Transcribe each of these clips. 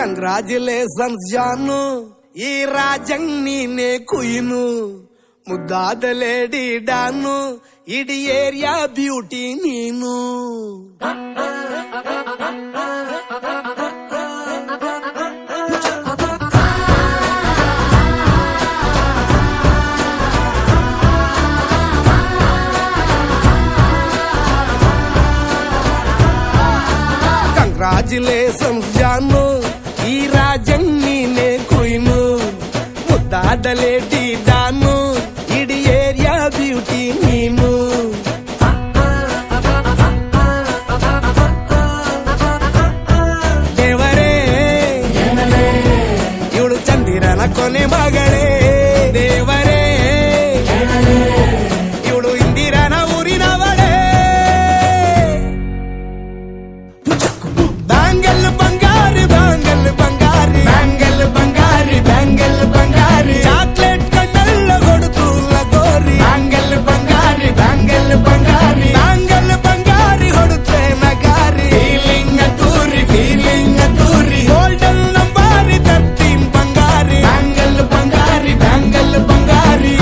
Congratulations ಜಾನು, ಈ ರಾಜಂಗ್ ನೀನೆ ಕುಯ್ನು, ಮುದ್ದಾದ ಲೇಡಿ ಡಾನು, ಇಡೀ ಏರಿಯಾ ಬ್ಯೂಟಿ ನೀನು. ಕಂಗ್ರಾಚುಲೇಷನ್ಸ್ ಜಾನು, ಈ ರಾಜಂಗ್ ನೀನೆ ಕುಯ್ನು, ಮುದ್ದಾದ ಲೇಡಿ ಡಾನು, ಇಡೀ ಏರಿಯಾ ಬ್ಯೂಟಿ ನೀನು. ದೇವರೇ ಇವಳು ಚಂದಿರನ ಕೊನೆ ಮಗಳೇ, ದೇವರೇ ಇವಳು ಇಂದಿರನ ಊರಿನವಳೇ. ಬ್ಯಾಂಗಲ್ ಬಂಗಾರಿ ಬ್ಯಾಂಗಲ್ ಬಂಗಾರಿ ಬ್ಯಾಂಗಲ್ ಬಂಗಾರಿ ಬ್ಯಾಂಗಲ್ ಬಂಗಾರಿ, ಚಾಕ್ಲೇಟ್ ಕಣ್ಣಲ್ಲ ಕೊಡುತ್ತು ಲಗೋರಿ, ಬ್ಯಾಂಗಲ್ ಬಂಗಾರಿ ಬ್ಯಾಂಗಲ್ ಬಂಗಾರಿ ಬ್ಯಾಂಗಲ್ ಬಂಗಾರಿ ಹೊಡುತ್ತೆ ನಗಾರಿ, ಫೀಲಿಂಗ್ ತೂರಿ ಗೋಲ್ಡನ್ ನಂಬಾರಿ 13 ಬಂಗಾರಿ, ಬ್ಯಾಂಗಲ್ ಬಂಗಾರಿ ಬ್ಯಾಂಗಲ್ ಬಂಗಾರಿ.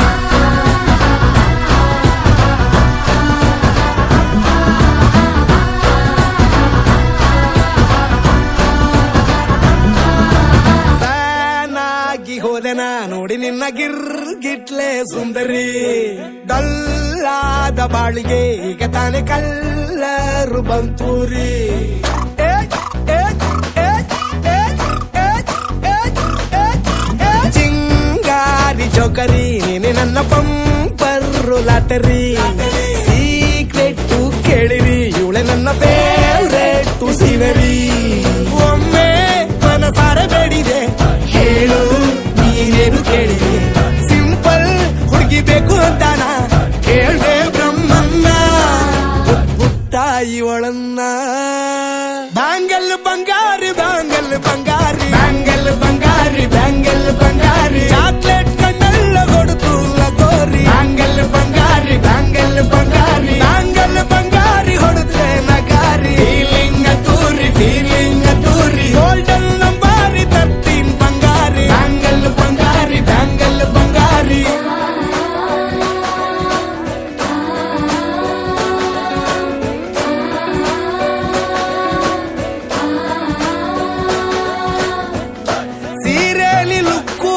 ಹೋದೆನ ನೋಡಿ ನಿನ್ನ ಗಿರ್ಗಿಟ್ಲೆ ಸುಂದರಿ, ಡಲ್ಲಾದ ಬಾಳಿಗೆ ಈಗ ತಾನೆ ಕಲ್ಲರು ಬಂತೂರಿ. ಚಿಂಗಾರಿ ಚೌಕರಿ ನೀನೆ ನನ್ನ ಬಂಪರು ಲಾಟರಿ, ಸೀಕ್ರೆಟ್ ಕೇಳಿರಿ ಇವಳೆ ನನ್ನ ಫೇವ್ರೇಟ್ ಸೀನರಿ. ಒಮ್ಮೆ ಮನಸಾರೆ ಬೇಡಿದೆ ಹೇಳು ನೀನೇನು ಕೇಳಿದೆ, ಸಿಂಪಲ್ ಹುಡುಗಿ ಬೇಕು ಅಂತಾನ ಕೇಳ್ದೆ ಬ್ರಹ್ಮನ್ನ, ಪುಟ್ಟ ಇವಳನ್ನ. ಬ್ಯಾಂಗಲ್ ಬಂಗಾರಿ ಬ್ಯಾಂಗಲ್ ಬಂಗಾರಿ ಬ್ಯಾಂಗಲ್ ಬಂಗಾರಿ ಬ್ಯಾಂಗಲ್ ಬಂಗಾರಿ, ಚಾಕ್ಲೇಟ್ ಕಣ್ಣಲ್ಲ ಕೊಡುತ್ತು ಲಗೋರಿ, ಬ್ಯಾಂಗಲ್ ಬಂಗಾರಿ ಬ್ಯಾಂಗಲ್ ಬಂಗಾರಿ ಬ್ಯಾಂಗಲ್ ಬಂಗಾರಿ ಹೊಡುತ್ತೆ ನಗಾರಿ, ಫೀಲಿಂಗ್ ತೂರಿ ಗೋಲ್ಡನ್ ನಂಬಾರಿ 13 ಬಂಗಾರಿ, ಬ್ಯಾಂಗಲ್ ಬಂಗಾರಿ ಬ್ಯಾಂಗಲ್ ಬಂಗಾರಿ. ಸೀರೆಲಿ ಲುಕ್ಕು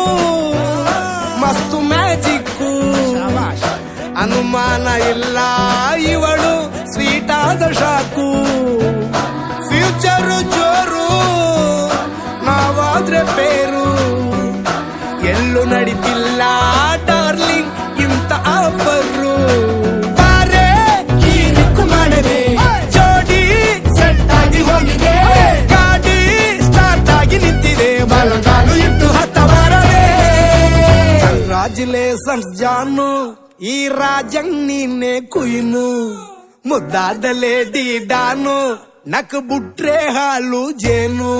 ಮಸ್ತು ಮ್ಯಾಜಿಕ್ಕು, ಅನುಮಾನ ಇಲ್ಲ ಇವಳು ಸ್ವೀಟ್ ಆದ ಶಾಕು, ಫ್ಯೂಚರು ಜೋರು ನಾವಾದ್ರೆ ಪೇರು, ಎಲ್ಲೂ ನಡೀತಿಲ್ಲ ಡಾರ್ಲಿಂಗ್ ಇಂತ ಆಫರು. ಬಾರೆ ಹೀರಿಕ್ಕು ಮಾಡದೆ ಜೋಡಿ ಸೆಟ್ ಆಗಿ ಹೋಗಿದೆ, ಗಾಡಿ ಸ್ಟಾರ್ಟ್ ಆಗಿ ನಿಂತಿದೆ, ಬಲಗಾಲು ಇಟ್ಟು ಹತ್ತ ಬಾರದೆ. ಕಂಗ್ರಾಚುಲೇಷನ್ಸ್ ಜಾನು, ಈ ರಾಜಂಗ್ ನೀನೆ ಕುಯ್ನು, ಮುದ್ದಾದ ಲೇಡಿ ಡಾನು, ನಕ್ ಬುಟ್ರೆ ಹಾಲು ಜೇನು.